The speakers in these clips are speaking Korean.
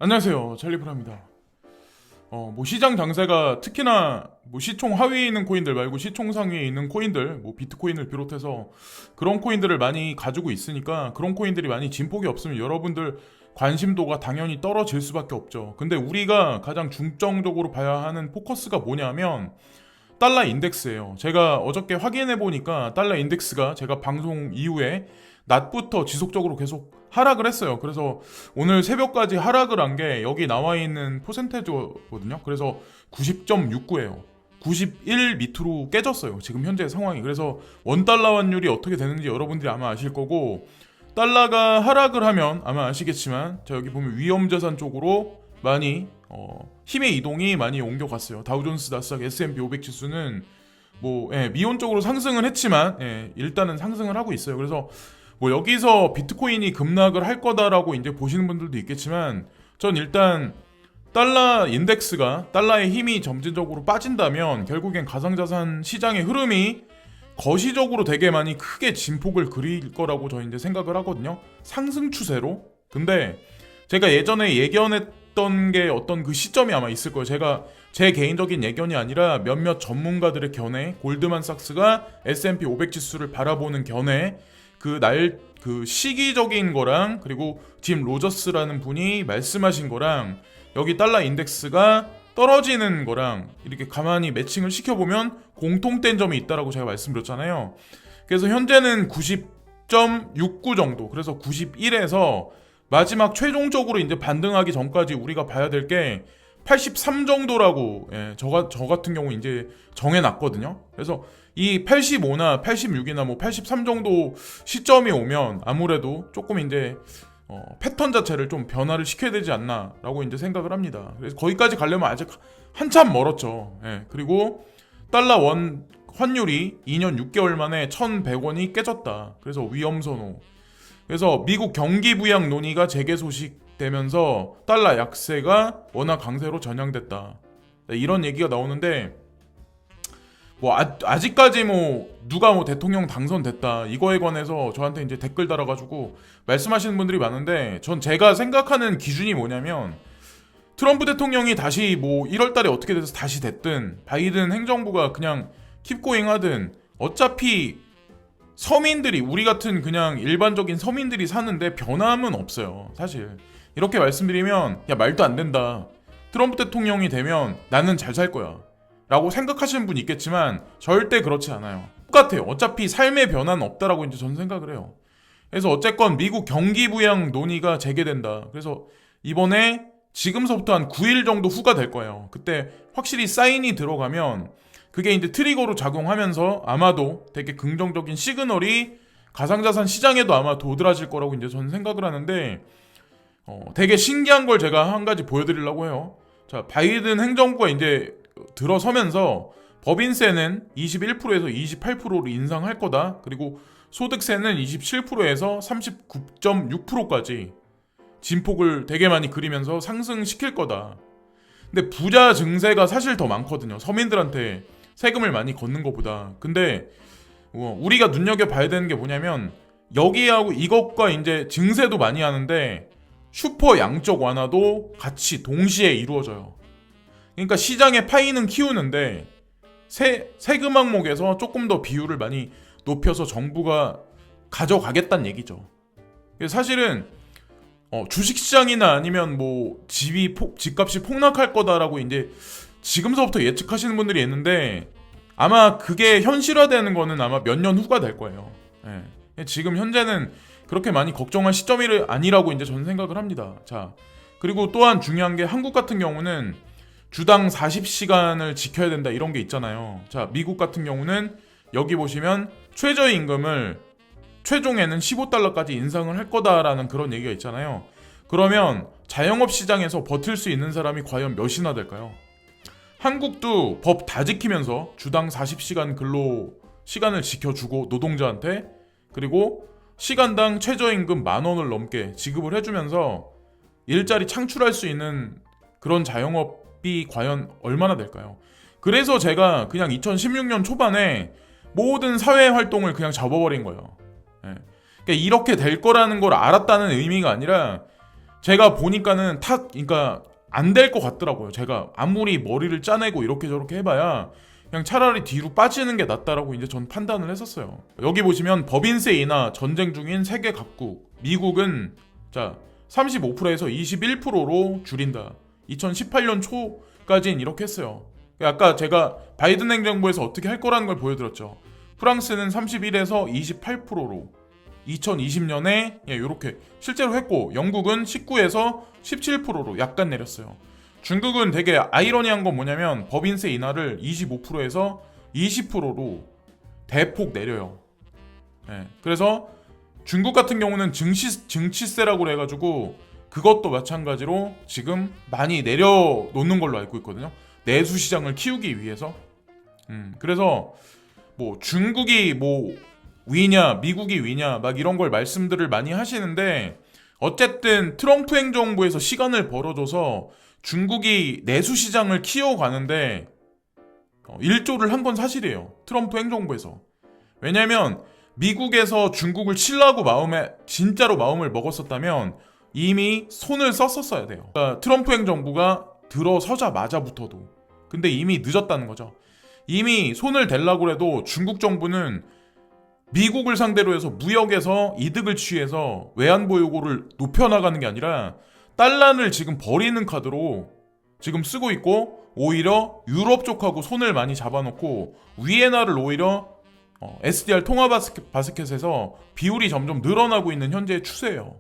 안녕하세요, 찰리프라입니다. 시장 장세가 특히나 시총 하위에 있는 코인들 말고 시총 상위에 있는 코인들, 비트코인을 비롯해서 그런 코인들을 많이 가지고 있으니까 그런 코인들이 많이 진폭이 없으면 여러분들 관심도가 당연히 떨어질 수밖에 없죠. 근데 우리가 가장 중점적으로 봐야 하는 포커스가 뭐냐면 달러 인덱스예요. 제가 어저께 확인해 보니까 달러 인덱스가 제가 방송 이후에 낮부터 지속적으로 계속 하락을 했어요. 그래서 오늘 새벽까지 하락을 한 게 여기 나와 있는 퍼센테이지거든요. 그래서 90.69예요. 91 밑으로 깨졌어요. 지금 현재 상황이. 그래서 원달러 환율이 어떻게 되는지 여러분들이 아마 아실 거고, 달러가 하락을 하면 아마 아시겠지만 자, 여기 보면 위험자산 쪽으로 많이 힘의 이동이 많이 옮겨갔어요. 다우존스, 나스닥, S&P 500 지수는 미온적으로 상승은 했지만 일단은 상승을 하고 있어요. 그래서 여기서 비트코인이 급락을 할 거다라고 이제 보시는 분들도 있겠지만, 전 일단 달러 인덱스가 달러의 힘이 점진적으로 빠진다면 결국엔 가상자산 시장의 흐름이 거시적으로 되게 많이 크게 진폭을 그릴 거라고 저 이제 생각을 하거든요. 상승 추세로. 근데 제가 예전에 예견했던 게 어떤 그 시점이 아마 있을 거예요. 제가 제 개인적인 예견이 아니라 몇몇 전문가들의 견해, 골드만삭스가 S&P 500 지수를 바라보는 견해, 그 시기적인 거랑 그리고 짐 로저스라는 분이 말씀하신 거랑 여기 달러 인덱스가 떨어지는 거랑 이렇게 가만히 매칭을 시켜보면 공통된 점이 있다라고 제가 말씀드렸잖아요. 그래서 현재는 90.69 정도, 그래서 91에서 마지막 최종적으로 이제 반등하기 전까지 우리가 봐야 될 게 83 정도라고 저 같은 경우 이제 정해놨거든요. 그래서 이 85나 86이나 83 정도 시점이 오면 아무래도 조금 이제 패턴 자체를 좀 변화를 시켜야 되지 않나라고 이제 생각을 합니다. 그래서 거기까지 가려면 아직 한참 멀었죠. 그리고 달러 원 환율이 2년 6개월 만에 1,100원이 깨졌다. 그래서 위험선호. 그래서 미국 경기 부양 논의가 재개소식되면서 달러 약세가 워낙 강세로 전향됐다. 이런 얘기가 나오는데 아직까지 누가 대통령 당선됐다 이거에 관해서 저한테 이제 댓글 달아가지고 말씀하시는 분들이 많은데, 전 제가 생각하는 기준이 뭐냐면 트럼프 대통령이 다시 1월달에 어떻게 돼서 다시 됐든 바이든 행정부가 그냥 킵고잉 하든 어차피 서민들이, 우리 같은 그냥 일반적인 서민들이 사는데 변함은 없어요. 사실 이렇게 말씀드리면 야 말도 안 된다, 트럼프 대통령이 되면 나는 잘 살 거야 라고 생각하시는 분이 있겠지만 절대 그렇지 않아요. 똑같아요. 어차피 삶의 변화는 없다라고 이제 저는 생각을 해요. 그래서 어쨌건 미국 경기 부양 논의가 재개된다. 그래서 이번에 지금서부터 한 9일 정도 후가 될 거예요. 그때 확실히 사인이 들어가면 그게 이제 트리거로 작용하면서 아마도 되게 긍정적인 시그널이 가상자산 시장에도 아마 도드라질 거라고 이제 저는 생각을 하는데, 되게 신기한 걸 제가 한 가지 보여드리려고 해요. 자, 바이든 행정부가 이제 들어서면서 법인세는 21%에서 28%로 인상할 거다. 그리고 소득세는 27%에서 39.6%까지 진폭을 되게 많이 그리면서 상승시킬 거다. 근데 부자 증세가 사실 더 많거든요. 서민들한테 세금을 많이 걷는 것보다. 근데 우리가 눈여겨봐야 되는 게 뭐냐면 여기하고 이것과 이제 증세도 많이 하는데 슈퍼 양적 완화도 같이 동시에 이루어져요. 그러니까 시장의 파이는 키우는데 세금 항목에서 조금 더 비율을 많이 높여서 정부가 가져가겠다는 얘기죠. 사실은 주식시장이나 아니면 집값이 폭락할 거다라고 이제 지금서부터 예측하시는 분들이 있는데, 아마 그게 현실화되는 거는 아마 몇 년 후가 될 거예요. 지금 현재는 그렇게 많이 걱정할 시점이 아니라고 이제 저는 생각을 합니다. 자, 그리고 또한 중요한 게 한국 같은 경우는 주당 40시간을 지켜야 된다 이런 게 있잖아요. 자, 미국 같은 경우는 여기 보시면 최저임금을 최종에는 15달러까지 인상을 할 거다라는 그런 얘기가 있잖아요. 그러면 자영업 시장에서 버틸 수 있는 사람이 과연 몇이나 될까요? 한국도 법 다 지키면서 주당 40시간 근로 시간을 지켜주고 노동자한테, 그리고 시간당 최저임금 10,000원을 넘게 지급을 해주면서 일자리 창출할 수 있는 그런 자영업이 과연 얼마나 될까요? 그래서 제가 그냥 2016년 초반에 모든 사회 활동을 그냥 접어버린 거예요. 그러니까 이렇게 될 거라는 걸 알았다는 의미가 아니라 제가 보니까는 그러니까 안 될 것 같더라고요. 제가 아무리 머리를 짜내고 이렇게 저렇게 해봐야 그냥 차라리 뒤로 빠지는 게 낫다라고 이제 전 판단을 했었어요. 여기 보시면 법인세 인하 전쟁 중인 세계 각국, 미국은 자 35%에서 21%로 줄인다. 2018년 초까지는 이렇게 했어요. 아까 제가 바이든 행정부에서 어떻게 할 거라는 걸 보여드렸죠. 프랑스는 31에서 28%로 2020년에 이렇게 실제로 했고, 영국은 19에서 17%로 약간 내렸어요. 중국은 되게 아이러니한 건 뭐냐면 법인세 인하를 25%에서 20%로 대폭 내려요. 그래서 중국 같은 경우는 증치세라고 해가지고 그것도 마찬가지로 지금 많이 내려놓는 걸로 알고 있거든요. 내수 시장을 키우기 위해서. 그래서 뭐 중국이 뭐 위냐 미국이 위냐 막 이런 걸 말씀들을 많이 하시는데, 어쨌든 트럼프 행정부에서 시간을 벌어줘서 중국이 내수 시장을 키워가는데 일조를 한 건 사실이에요. 트럼프 행정부에서. 왜냐면 미국에서 중국을 치려고 진짜로 마음을 먹었었다면 이미 손을 썼었어야 돼요. 그러니까 트럼프 행정부가 들어서자마자부터도. 근데 이미 늦었다는 거죠. 이미 손을 대려고 해도 중국 정부는 미국을 상대로 해서 무역에서 이득을 취해서 외환보유고를 높여나가는 게 아니라 달러를 지금 버리는 카드로 지금 쓰고 있고, 오히려 유럽 쪽하고 손을 많이 잡아놓고 위에나를 오히려 SDR 통화 바스켓에서 비율이 점점 늘어나고 있는 현재의 추세예요.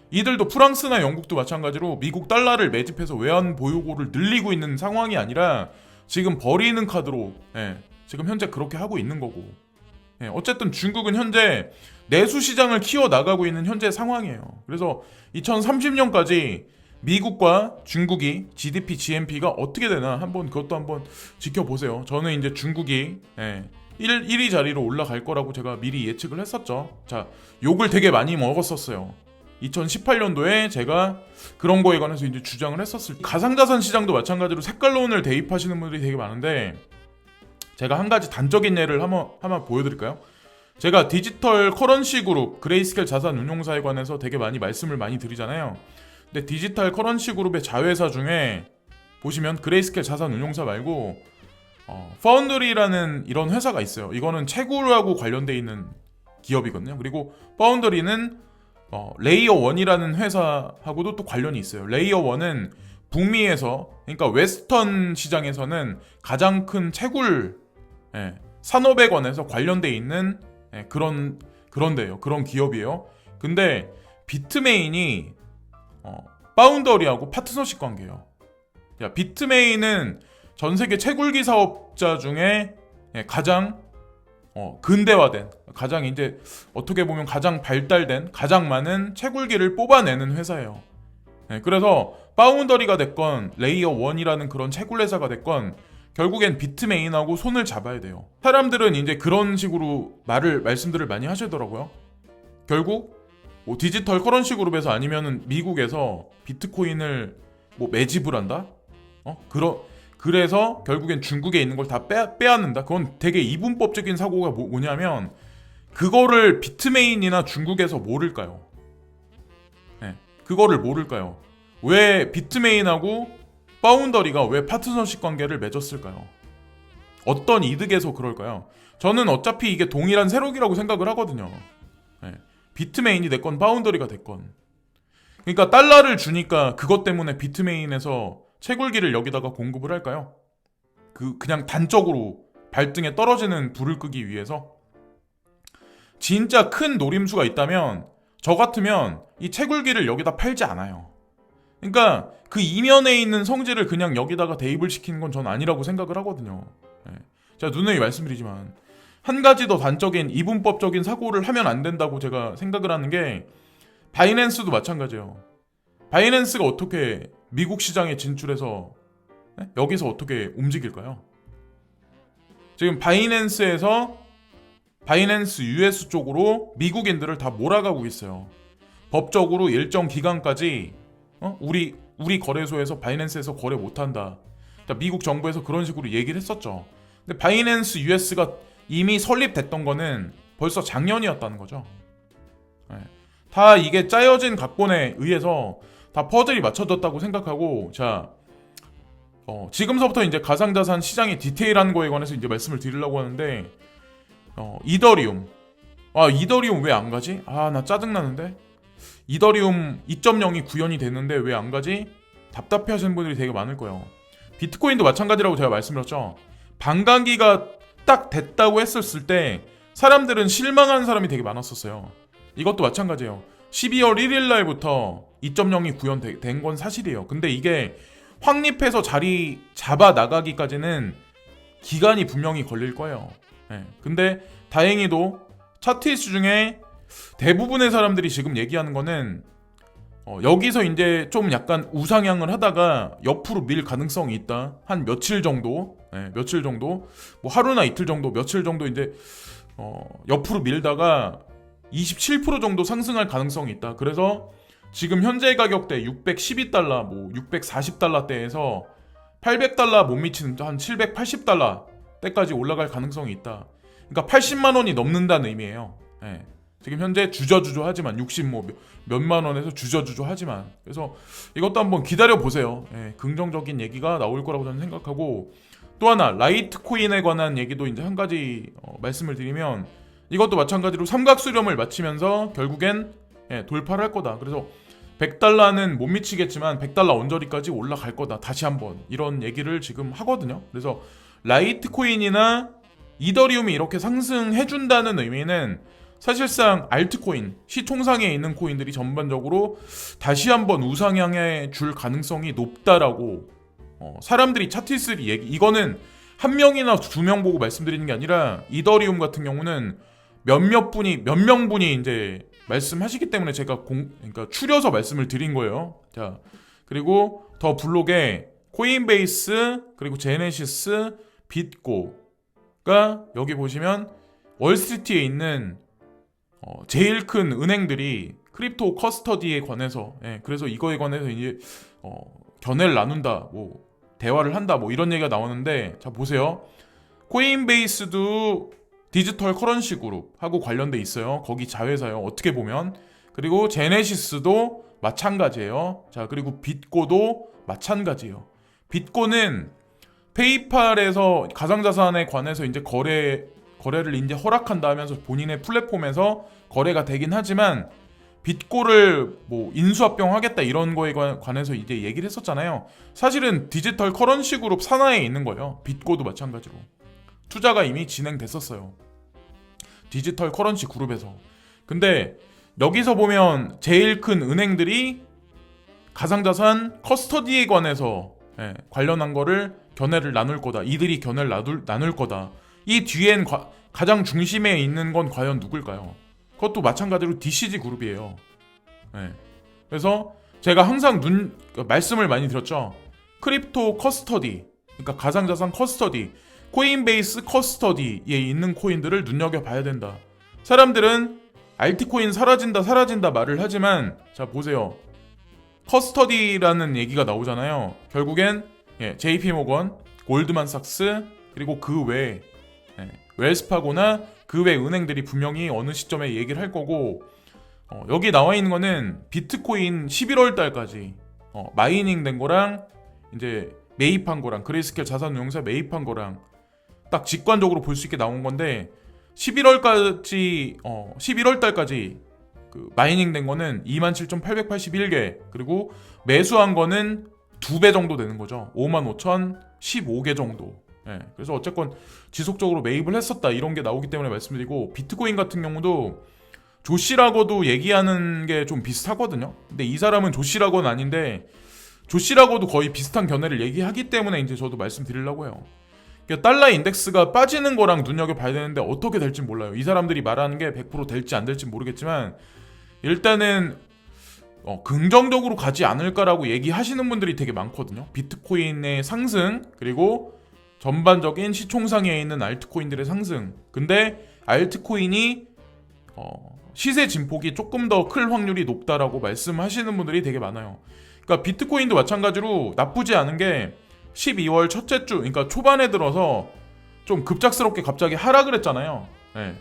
이들도 프랑스나 영국도 마찬가지로 미국 달러를 매집해서 외환 보유고를 늘리고 있는 상황이 아니라 지금 버리는 카드로 지금 현재 그렇게 하고 있는 거고, 어쨌든 중국은 현재 내수 시장을 키워나가고 있는 현재 상황이에요. 그래서 2030년까지 미국과 중국이 GDP, GNP가 어떻게 되나 그것도 한번 지켜보세요. 저는 이제 중국이 1위 자리로 올라갈 거라고 제가 미리 예측을 했었죠. 자, 욕을 되게 많이 먹었었어요. 2018년도에 제가 그런 거에 관해서 이제 주장을 했었을 때, 가상자산 시장도 마찬가지로 색깔론을 대입하시는 분들이 되게 많은데, 제가 한 가지 단적인 예를 한번 보여드릴까요? 제가 디지털 커런시 그룹 그레이스켈 자산 운용사에 관해서 되게 말씀을 많이 드리잖아요. 근데 디지털 커런시 그룹의 자회사 중에 보시면 그레이스켈 자산 운용사 말고 파운드리라는 이런 회사가 있어요. 이거는 채굴하고 관련돼 있는 기업이거든요. 그리고 파운드리는 레이어 1이라는 회사하고도 또 관련이 있어요. 레이어 1은 북미에서, 그러니까 웨스턴 시장에서는 가장 큰 채굴 산업에 관해서 관련돼 있는 그런 데요. 그런 기업이에요. 근데 비트메인이 파운더리하고 파트너십 관계예요. 비트메인은 전 세계 채굴기 사업자 중에 가장 근대화된, 가장 이제 어떻게 보면 가장 발달된, 가장 많은 채굴기를 뽑아내는 회사예요. 그래서 파운더리가 됐건 레이어 1이라는 그런 채굴 회사가 됐건 결국엔 비트메인하고 손을 잡아야 돼요. 사람들은 이제 그런 식으로 말씀들을 많이 하시더라고요. 결국 뭐 디지털 커런시 그룹에서 아니면은 미국에서 비트코인을 뭐 매집을 한다? 그래서 결국엔 중국에 있는 걸 다 빼앗는다? 그건 되게 이분법적인 사고가 뭐냐면, 그거를 비트메인이나 중국에서 모를까요? 그거를 모를까요? 왜 비트메인하고 파운더리가 왜 파트너십 관계를 맺었을까요? 어떤 이득에서 그럴까요? 저는 어차피 이게 동일한 세력이라고 생각을 하거든요. 비트메인이 됐건 파운더리가 됐건. 그러니까 달러를 주니까 그것 때문에 비트메인에서 채굴기를 여기다가 공급을 할까요? 그냥 단적으로 발등에 떨어지는 불을 끄기 위해서? 진짜 큰 노림수가 있다면 저 같으면 이 채굴기를 여기다 팔지 않아요. 그러니까 그 이면에 있는 성질을 그냥 여기다가 대입을 시키는 건 전 아니라고 생각을 하거든요. 제가 누누이 말씀드리지만 한 가지 더 단적인 이분법적인 사고를 하면 안 된다고 제가 생각을 하는 게, 바이낸스도 마찬가지예요. 바이낸스가 어떻게 미국 시장에 진출해서 여기서 어떻게 움직일까요? 지금 바이낸스에서 바이낸스 US 쪽으로 미국인들을 다 몰아가고 있어요. 법적으로 일정 기간까지 우리 거래소에서 바이낸스에서 거래 못한다. 미국 정부에서 그런 식으로 얘기를 했었죠. 근데 바이낸스 US가 이미 설립됐던 거는 벌써 작년이었다는 거죠. 다 이게 짜여진 각본에 의해서 다 퍼즐이 맞춰졌다고 생각하고, 자, 지금서부터 이제 가상자산 시장의 디테일한 거에 관해서 이제 말씀을 드리려고 하는데, 이더리움. 이더리움 왜 안 가지? 나 짜증나는데? 이더리움 2.0이 구현이 됐는데 왜 안 가지? 답답해 하시는 분들이 되게 많을 거예요. 비트코인도 마찬가지라고 제가 말씀드렸죠. 반감기가 딱 됐다고 했었을 때 사람들은 실망한 사람이 되게 많았었어요. 이것도 마찬가지예요. 12월 1일 날부터 2.0이 구현된 건 사실이에요. 근데 이게 확립해서 자리 잡아 나가기까지는 기간이 분명히 걸릴 거예요. 네. 근데 다행히도 차트 이슈 중에 대부분의 사람들이 지금 얘기하는 거는 여기서 이제 좀 약간 우상향을 하다가 옆으로 밀 가능성이 있다. 한 며칠 정도, 며칠 정도, 뭐 하루나 이틀 정도, 며칠 정도 이제 옆으로 밀다가 27% 정도 상승할 가능성이 있다. 그래서 지금 현재 가격대 612달러, 뭐 640달러대에서 800달러 못 미치는 한 780달러 때까지 올라갈 가능성이 있다. 그러니까 80만 원이 넘는다는 의미예요. 예. 지금 현재 주저하지만 60 뭐 몇만 원에서 주저하지만, 그래서 이것도 한번 기다려 보세요. 예. 긍정적인 얘기가 나올 거라고 저는 생각하고, 또 하나 라이트코인에 관한 얘기도 이제 한 가지 말씀을 드리면, 이것도 마찬가지로 삼각수렴을 마치면서 결국엔 돌파를 할 거다. 그래서 100달러는 못 미치겠지만 100달러 언저리까지 올라갈 거다. 다시 한번 이런 얘기를 지금 하거든요. 그래서 라이트코인이나 이더리움이 이렇게 상승해준다는 의미는 사실상 알트코인, 시총상에 있는 코인들이 전반적으로 다시 한번 우상향해 줄 가능성이 높다라고 사람들이 차트리스를 이거는 한 명이나 두 명 보고 말씀드리는 게 아니라 이더리움 같은 경우는 몇 명분이 이제 말씀하시기 때문에 제가 그러니까 추려서 말씀을 드린 거예요. 자, 그리고 더 블록에 코인베이스, 그리고 제네시스, bitgo가 여기 보시면 월스트리트에 있는 제일 큰 은행들이 크립토 커스터디에 관해서, 그래서 이거에 관해서 이제 견해를 나눈다, 뭐 대화를 한다, 뭐 이런 얘기가 나오는데, 자 보세요. 코인베이스도 디지털 커런시 그룹하고 관련돼 있어요. 거기 자회사요. 어떻게 보면. 그리고 제네시스도 마찬가지예요. 자, 그리고 bitgo도 마찬가지예요. bitgo는 페이팔에서 가상자산에 관해서 이제 거래를 이제 허락한다 하면서 본인의 플랫폼에서 거래가 되긴 하지만, bitgo를 뭐 인수합병하겠다 이런 거에 관해서 이제 얘기를 했었잖아요. 사실은 디지털 커런시 그룹 산하에 있는 거예요. bitgo도 마찬가지로. 투자가 이미 진행됐었어요. 디지털 커런시 그룹에서. 근데 여기서 보면 제일 큰 은행들이 가상자산 커스터디에 관해서 관련한 거를 견해를 나눌 거다. 이들이 견해를 나눌 거다. 이 뒤엔 가장 중심에 있는 건 과연 누굴까요? 그것도 마찬가지로 DCG 그룹이에요. 그래서 제가 항상 말씀을 많이 드렸죠. 크립토 커스터디, 그러니까 가상자산 커스터디, 코인베이스 커스터디에 있는 코인들을 눈여겨봐야 된다. 사람들은 알트코인 사라진다 말을 하지만, 자 보세요. 커스터디라는 얘기가 나오잖아요. 결국엔 JP모건, 골드만삭스, 그리고 그 외에 웰스파고나 그 외 은행들이 분명히 어느 시점에 얘기를 할 거고, 여기 나와 있는 거는 비트코인 11월 달까지 마이닝 된 거랑 이제 매입한 거랑, 그레이스케일 자산운용사 매입한 거랑 딱 직관적으로 볼 수 있게 나온 건데, 11월 달까지 그 마이닝 된 거는 27,881개, 그리고 매수한 거는 2배 정도 되는 거죠. 55,015개 정도. 그래서 어쨌건 지속적으로 매입을 했었다 이런 게 나오기 때문에 말씀드리고, 비트코인 같은 경우도 조씨라고도 얘기하는 게 좀 비슷하거든요. 근데 이 사람은 조씨라고는 아닌데, 조씨라고도 거의 비슷한 견해를 얘기하기 때문에 이제 저도 말씀드리려고 해요. 그러니까 달러 인덱스가 빠지는 거랑 눈여겨봐야 되는데 어떻게 될지 몰라요. 이 사람들이 말하는 게 100% 될지 안 될지 모르겠지만, 일단은 긍정적으로 가지 않을까라고 얘기하시는 분들이 되게 많거든요. 비트코인의 상승, 그리고 전반적인 시총상에 있는 알트코인들의 상승. 근데 알트코인이 시세 진폭이 조금 더 클 확률이 높다라고 말씀하시는 분들이 되게 많아요. 그러니까 비트코인도 마찬가지로 나쁘지 않은 게 12월 첫째 주, 그러니까 초반에 들어서 좀 급작스럽게 갑자기 하락을 했잖아요.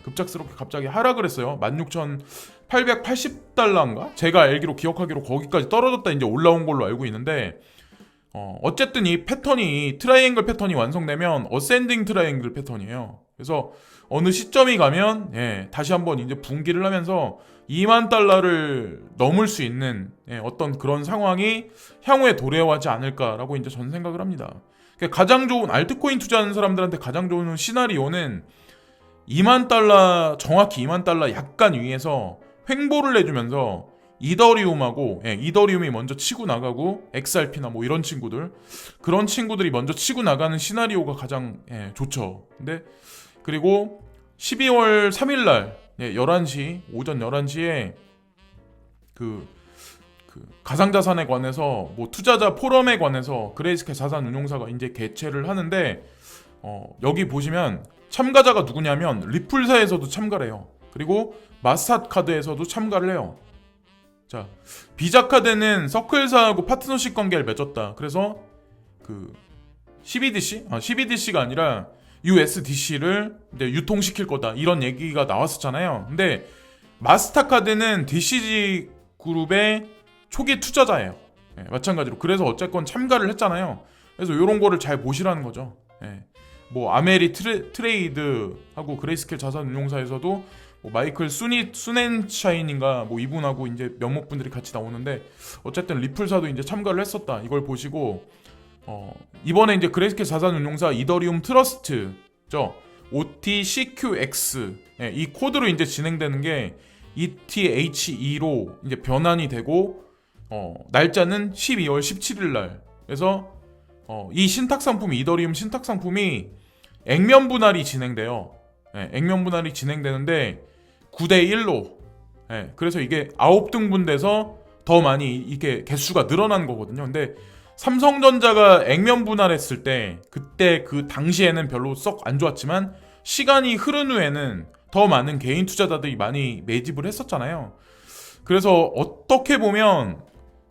급작스럽게 갑자기 하락을 했어요. 16,880달러인가? 제가 알기로 기억하기로 거기까지 떨어졌다 이제 올라온 걸로 알고 있는데 어쨌든 이 패턴이 트라이앵글 패턴이 완성되면 어센딩 트라이앵글 패턴이에요. 그래서 어느 시점이 가면 다시 한번 이제 분기를 하면서 2만 달러를 넘을 수 있는 어떤 그런 상황이 향후에 도래하지 않을까라고 이제 저는 생각을 합니다. 가장 좋은 알트코인 투자하는 사람들한테 가장 좋은 시나리오는 2만 달러 정확히 2만 달러 약간 위에서 횡보를 해주면서 이더리움이 먼저 치고 나가고 XRP나 뭐 이런 그런 친구들이 먼저 치고 나가는 시나리오가 가장 좋죠. 근데 그리고 12월 3일날 11시 오전 11시에 그 가상자산에 관해서 뭐 투자자 포럼에 관해서 그레이스케일 자산운용사가 이제 개최를 하는데 여기 보시면 참가자가 누구냐면 리플사에서도 참가를 해요. 그리고 마스터카드에서도 참가를 해요. 자, 비자카드는 서클사하고 파트너십 관계를 맺었다. 그래서 그 CBDC가 아니라 USDC를 유통시킬 거다. 이런 얘기가 나왔었잖아요. 근데 마스터카드는 DCG 그룹의 초기 투자자예요. 마찬가지로. 그래서 어쨌건 참가를 했잖아요. 그래서 이런 거를 잘 보시라는 거죠. 뭐 아메리 트레이드하고 그레이스케일 자산운용사에서도 뭐 마이클 수넨샤인인가 뭐 이분하고 이제 명목분들이 같이 나오는데 어쨌든 리플사도 이제 참가를 했었다. 이걸 보시고 이번에 이제 그레이스케일 자산운용사 이더리움 트러스트죠. OTCQX 이 코드로 이제 진행되는 게 ETHE로 이제 변환이 되고 날짜는 12월 17일 날. 그래서 이 신탁 상품이 이더리움 신탁 상품이 액면 분할이 진행돼요. 액면 분할이 진행되는데 9대 1로. 그래서 이게 9등분 돼서 더 많이 이게 개수가 늘어난 거거든요. 근데 삼성전자가 액면 분할했을 때 그때 그 당시에는 별로 썩 안 좋았지만 시간이 흐른 후에는 더 많은 개인 투자자들이 많이 매집을 했었잖아요. 그래서 어떻게 보면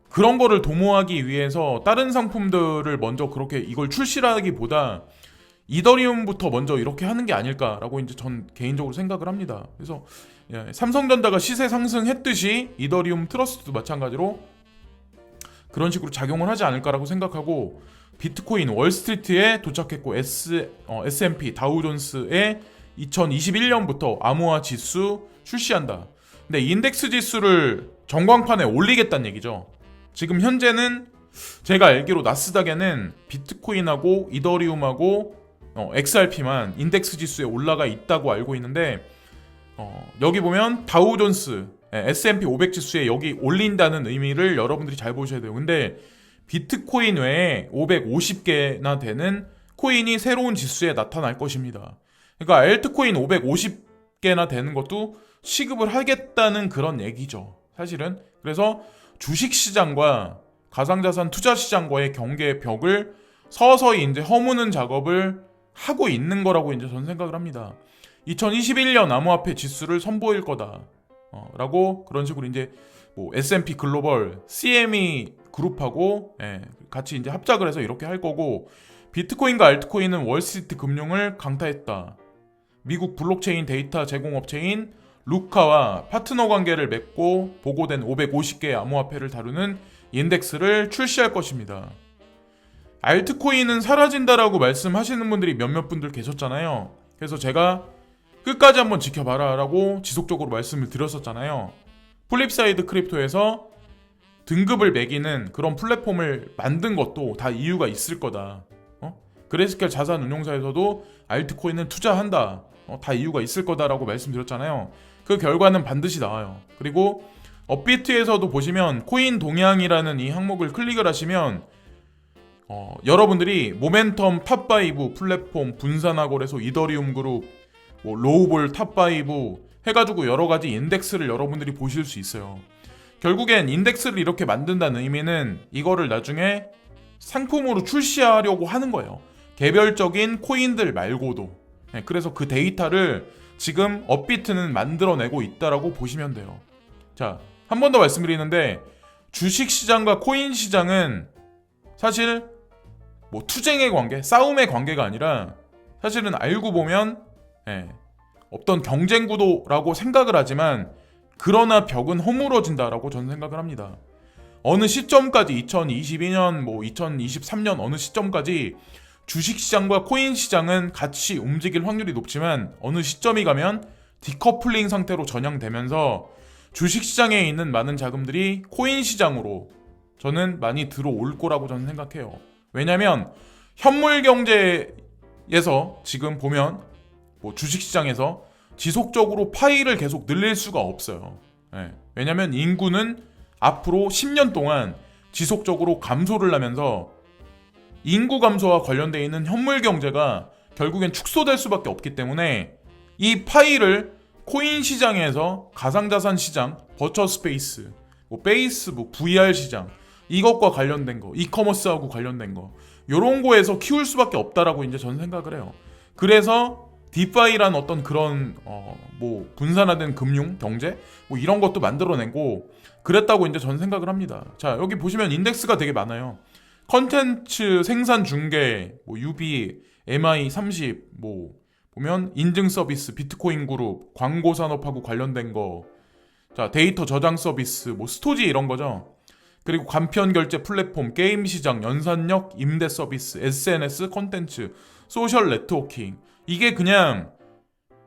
그런 거를 도모하기 위해서 다른 상품들을 먼저 그렇게 이걸 출시하기보다 이더리움부터 먼저 이렇게 하는 게 아닐까라고 이제 전 개인적으로 생각을 합니다. 그래서 삼성전자가 시세 상승했듯이 이더리움 트러스트도 마찬가지로 그런 식으로 작용을 하지 않을까라고 생각하고 비트코인 월스트리트에 도착했고 S&P 다우존스에 2021년부터 암호화 지수 출시한다. 근데 인덱스 지수를 전광판에 올리겠다는 얘기죠. 지금 현재는 제가 알기로 나스닥에는 비트코인하고 이더리움하고 XRP만 인덱스 지수에 올라가 있다고 알고 있는데 여기 보면 다우존스 S&P 500 지수에 여기 올린다는 의미를 여러분들이 잘 보셔야 돼요. 근데 비트코인 외에 550개나 되는 코인이 새로운 지수에 나타날 것입니다. 그러니까 알트코인 550개나 되는 것도 시급을 하겠다는 그런 얘기죠. 사실은. 그래서 주식시장과 가상자산 투자시장과의 경계의 벽을 서서히 이제 허무는 작업을 하고 있는 거라고 이제 저는 생각을 합니다. 2021년 암호화폐 지수를 선보일 거다. 라고 그런 식으로 이제 뭐 S&P 글로벌, CME 그룹하고 같이 이제 합작을 해서 이렇게 할 거고 비트코인과 알트코인은 월스트리트 금융을 강타했다. 미국 블록체인 데이터 제공업체인 루카와 파트너 관계를 맺고 보고된 550개의 암호화폐를 다루는 인덱스를 출시할 것입니다. 알트코인은 사라진다라고 말씀하시는 분들이 몇몇 분들 계셨잖아요. 그래서 제가 끝까지 한번 지켜봐라 라고 지속적으로 말씀을 드렸었잖아요. 플립사이드 크립토에서 등급을 매기는 그런 플랫폼을 만든 것도 다 이유가 있을 거다. 그레이스케일 자산운용사에서도 알트코인을 투자한다. 다 이유가 있을 거다라고 말씀드렸잖아요. 그 결과는 반드시 나와요. 그리고 업비트에서도 보시면 코인 동향이라는 이 항목을 클릭을 하시면 여러분들이 모멘텀 탑5 플랫폼 분산화거래소 이더리움 그룹 뭐 로우볼 탑5 해가지고 여러가지 인덱스를 여러분들이 보실 수 있어요. 결국엔 인덱스를 이렇게 만든다는 의미는 이거를 나중에 상품으로 출시하려고 하는 거예요. 개별적인 코인들 말고도. 그래서 그 데이터를 지금 업비트는 만들어내고 있다라고 보시면 돼요. 자, 한 번 더 말씀드리는데 주식시장과 코인시장은 사실 뭐 투쟁의 관계, 싸움의 관계가 아니라 사실은 알고 보면 없던 경쟁 구도라고 생각을 하지만 그러나 벽은 허물어진다라고 저는 생각을 합니다. 어느 시점까지 2022년, 2023년 어느 시점까지 주식시장과 코인시장은 같이 움직일 확률이 높지만 어느 시점이 가면 디커플링 상태로 전향되면서 주식시장에 있는 많은 자금들이 코인시장으로 저는 많이 들어올 거라고 저는 생각해요. 왜냐면 현물 경제에서 지금 보면 주식시장에서 지속적으로 파이를 계속 늘릴 수가 없어요. 왜냐면 인구는 앞으로 10년 동안 지속적으로 감소를 하면서 인구 감소와 관련되어 있는 현물 경제가 결국엔 축소될 수밖에 없기 때문에 이 파이를 코인 시장에서 가상자산 시장, 버처 스페이스, 페이스북, VR 시장 이것과 관련된 거, 이커머스하고 관련된 거 요런 거에서 키울 수밖에 없다라고 이제 저는 생각을 해요. 그래서 디파이란 어떤 그런 분산화된 금융, 경제 이런 것도 만들어내고 그랬다고 이제 저는 생각을 합니다. 자, 여기 보시면 인덱스가 되게 많아요. 컨텐츠 생산 중개, UB, MI30, 보면 인증 서비스, 비트코인 그룹, 광고 산업하고 관련된 거, 자, 데이터 저장 서비스, 스토지 이런 거죠. 그리고 간편 결제 플랫폼, 게임 시장, 연산력, 임대 서비스, SNS, 컨텐츠, 소셜 네트워킹. 이게 그냥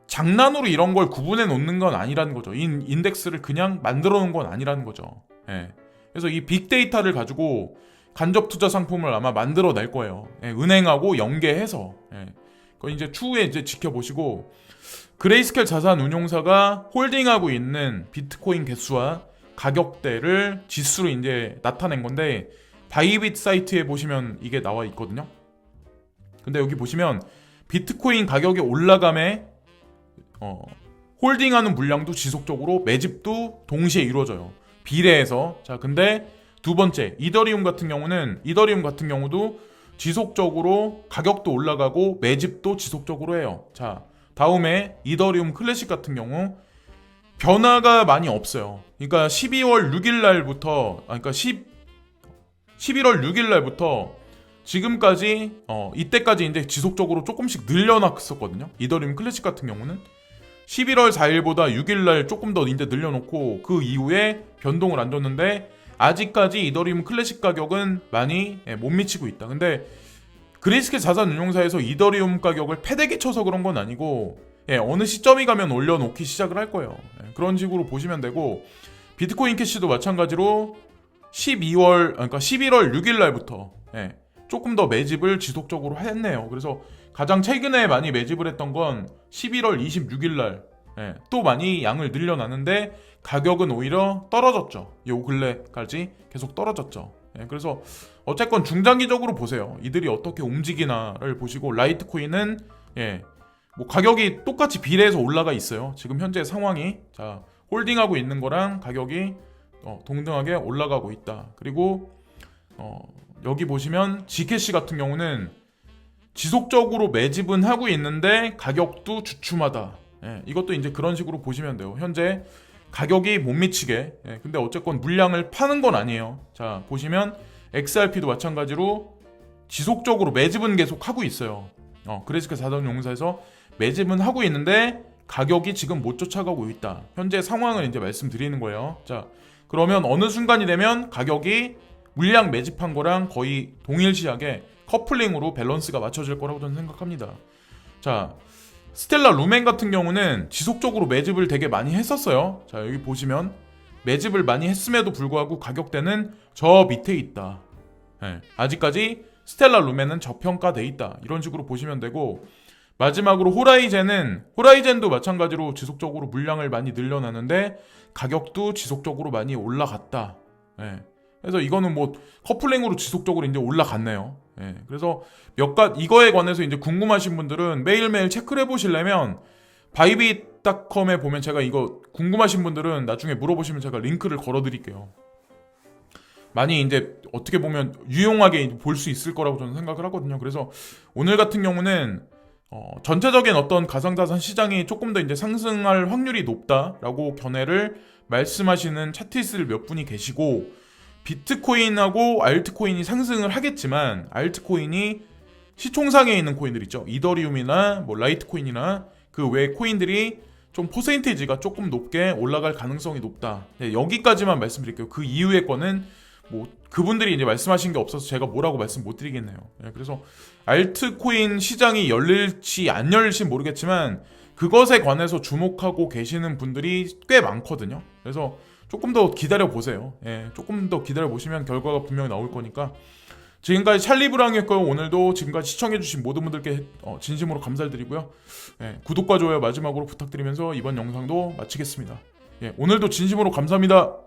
장난으로 이런 걸 구분해 놓는 건 아니라는 거죠. 이 인덱스를 그냥 만들어 놓은 건 아니라는 거죠. 그래서 이 빅데이터를 가지고 간접 투자 상품을 아마 만들어 낼 거예요. 은행하고 연계해서. 그건 이제 추후에 이제 지켜보시고, 그레이스켈 자산 운용사가 홀딩하고 있는 비트코인 개수와 가격대를 지수로 이제 나타낸 건데, 바이빗 사이트에 보시면 이게 나와 있거든요. 근데 여기 보시면 비트코인 가격이 올라감에 홀딩하는 물량도 지속적으로 매집도 동시에 이루어져요. 비례해서. 자, 근데 두 번째 이더리움 같은 경우도 지속적으로 가격도 올라가고 매집도 지속적으로 해요. 자, 다음에 이더리움 클래식 같은 경우 변화가 많이 없어요. 그러니까 11월 6일 날부터 11월 6일 날부터 지금까지 이때까지 이제 지속적으로 조금씩 늘려놨었거든요. 이더리움 클래식 같은 경우는 11월 4일보다 6일 날 조금 더 이제 늘려놓고 그 이후에 변동을 안 줬는데 아직까지 이더리움 클래식 가격은 많이 못 미치고 있다. 근데 그레이스켈 자산 운용사에서 이더리움 가격을 패대기 쳐서 그런 건 아니고 어느 시점이 가면 올려놓기 시작을 할 거예요. 그런 식으로 보시면 되고, 비트코인 캐시도 마찬가지로 11월 6일 날부터 조금 더 매집을 지속적으로 했네요. 그래서 가장 최근에 많이 매집을 했던 건 11월 26일 날 또 많이 양을 늘려놨는데 가격은 오히려 떨어졌죠. 요 근래까지 계속 떨어졌죠. 그래서 어쨌건 중장기적으로 보세요. 이들이 어떻게 움직이나를 보시고, 라이트코인은 가격이 똑같이 비례해서 올라가 있어요. 지금 현재 상황이. 자, 홀딩하고 있는 거랑 가격이 동등하게 올라가고 있다. 그리고 여기 보시면 G캐시 같은 경우는 지속적으로 매집은 하고 있는데 가격도 주춤하다. 이것도 이제 그런 식으로 보시면 돼요. 현재 가격이 못 미치게. 근데 어쨌건 물량을 파는 건 아니에요. 자, 보시면 XRP도 마찬가지로 지속적으로 매집은 계속 하고 있어요. 그레이스켈 자산운용사에서 매집은 하고 있는데 가격이 지금 못 쫓아가고 있다. 현재 상황을 이제 말씀드리는 거예요. 자, 그러면 어느 순간이 되면 가격이 물량 매집한 거랑 거의 동일시하게 커플링으로 밸런스가 맞춰질 거라고 저는 생각합니다. 자, 스텔라 루멘 같은 경우는 지속적으로 매집을 되게 많이 했었어요. 자, 여기 보시면 매집을 많이 했음에도 불구하고 가격대는 저 밑에 있다. 아직까지 스텔라 루멘은 저평가돼 있다. 이런 식으로 보시면 되고, 마지막으로 호라이젠도 마찬가지로 지속적으로 물량을 많이 늘려놨는데 가격도 지속적으로 많이 올라갔다. 그래서 이거는 커플링으로 지속적으로 이제 올라갔네요. 그래서 이거에 관해서 이제 궁금하신 분들은 매일매일 체크를 해보시려면 바이빗닷컴에 보면, 제가 이거 궁금하신 분들은 나중에 물어보시면 제가 링크를 걸어드릴게요. 많이 이제 어떻게 보면 유용하게 볼 수 있을 거라고 저는 생각을 하거든요. 그래서 오늘 같은 경우는 전체적인 어떤 가상자산 시장이 조금 더 이제 상승할 확률이 높다라고 견해를 말씀하시는 차트리스트를 몇 분이 계시고, 비트코인하고 알트코인이 상승을 하겠지만 알트코인이 시총상에 있는 코인들 있죠. 이더리움이나 라이트코인이나 그 외 코인들이 좀 퍼센테이지가 조금 높게 올라갈 가능성이 높다. 네, 여기까지만 말씀드릴게요. 그 이후의 거는 뭐 그분들이 이제 말씀하신 게 없어서 제가 뭐라고 말씀 못 드리겠네요. 네, 그래서 알트코인 시장이 열릴지 안 열릴지 모르겠지만 그것에 관해서 주목하고 계시는 분들이 꽤 많거든요. 그래서 조금 더 기다려 보세요. 예, 조금 더 기다려 보시면 결과가 분명히 나올 거니까. 지금까지 찰리브랑이었고요. 오늘도 지금까지 시청해주신 모든 분들께 진심으로 감사드리고요. 예, 구독과 좋아요 마지막으로 부탁드리면서 이번 영상도 마치겠습니다. 예, 오늘도 진심으로 감사합니다.